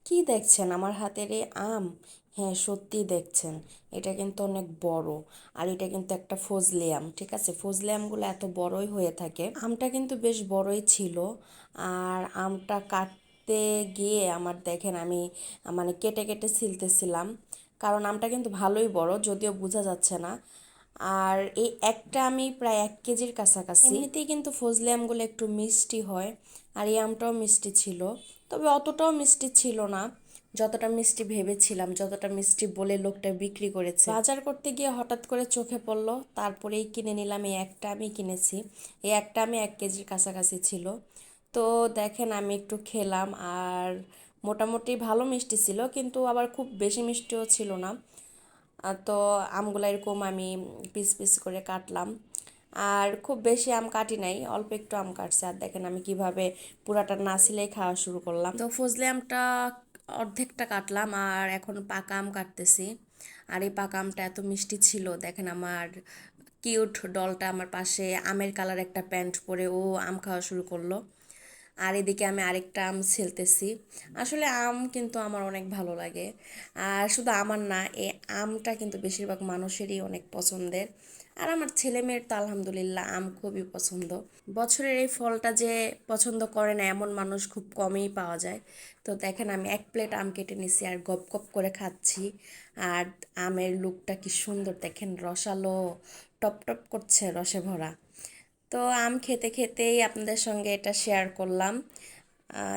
কি দেখছেন আমার হাতের এই আম? হ্যাঁ, সত্যি দেখছেন। এটা কিন্তু অনেক বড়। আর এটা কিন্তু একটা ফজলি আম, ঠিক আছে? ফজলি আমগুলো এত বড়ই হয়ে থাকে। আমটা কিন্তু বেশ বড়ই ছিল। আর আমটা কাটতে গিয়ে আমার দেখেন আমি মানে কেটে কেটে ছিলতেছিলাম, কারণ আমটা কিন্তু ভালোই বড়, যদিও বোঝা যাচ্ছে না। আর এই একটা আমি প্রায় 1 কেজির কাছাকাছি। এমনিতেই কিন্তু ফজলি আমগুলো একটু মিষ্টি হয়, আর এই আমটাও মিষ্টি ছিল। তবে অতটাও মিষ্টি ছিল না যতটা মিষ্টি ভেবেছিলাম, যতটা মিষ্টি বলে লোকটা বিক্রি করেছে। বাজার করতে গিয়ে হঠাৎ করে চোখে পড়লো, তারপরেই কিনে নিলাম। এই একটা আমি কিনেছি। এই একটা আমি 1 কেজির কাছাকাছি ছিল। তো দেখেন আমি একটু খেলাম, আর মোটামুটি ভালো মিষ্টি ছিল, কিন্তু আবার খুব বেশি মিষ্টিও ছিল না। তো আমগুলো এরকম আমি পিস পিস করে কাটলাম। আর খুব বেশি আম কাটি নাই, অল্প একটু আম কাটছে। আর দেখেন আমি কিভাবে পুরাটা না ছিলেই খাওয়া শুরু করলাম। তো ফজলি আমটা অর্ধেকটা কাটলাম, আর এখন পাকা আম কাটতেছি। আর এই পাকা আমটা এত মিষ্টি ছিল, দেখেন আমার কিউট ডলটা আমার পাশে আমের কালার একটা প্যান্ট পরে ও আম খাওয়া শুরু করলো। আর এদিকে আমি আরেকটা আম ছেলতেছি। আসলে আম কিন্তু আমার অনেক ভালো লাগে। আর শুধু আমার না, এই আমটা কিন্তু বেশিরভাগ মানুষেরই অনেক পছন্দের। আর আমার ছেলে মেয়ের তো আলহামদুলিল্লাহ আম খুবই পছন্দ। বছরের এই ফলটা যে পছন্দ করে না এমন মানুষ খুব কমই পাওয়া যায়। তো দেখেন আমি 1 প্লেট আম কেটে নিছি আর গপ গপ করে খাচ্ছি। আর আমের লুকটা কি সুন্দর দেখেন, রসালো, টপ টপ করছে রসে ভরা। তো আম খেতে খেতেই আপনাদের সঙ্গে এটা শেয়ার করলাম।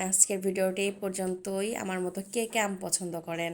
আজকের ভিডিওটি এই পর্যন্তই। আমার মতো কে কে আম পছন্দ করেন?